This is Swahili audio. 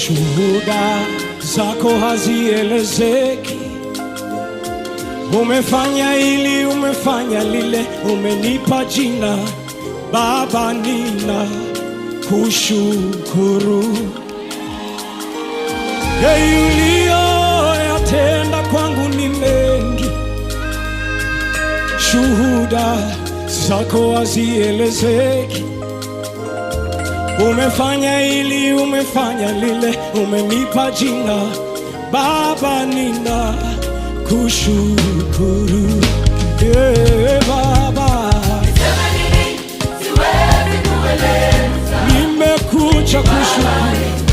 Shuhuda zako hazielezeki. Umefanya hili, umefanya lile, umenipa jina Baba, nina kushukuru. Uliyoyatenda kwangu ni mengi, shuhuda zako hazielezeki. Umefanya hili, umefanya lile, umenipa jina Baba, nina kushukuru. Baba, niseme nini? Siwezi kueleza. nimekuja kushukuru.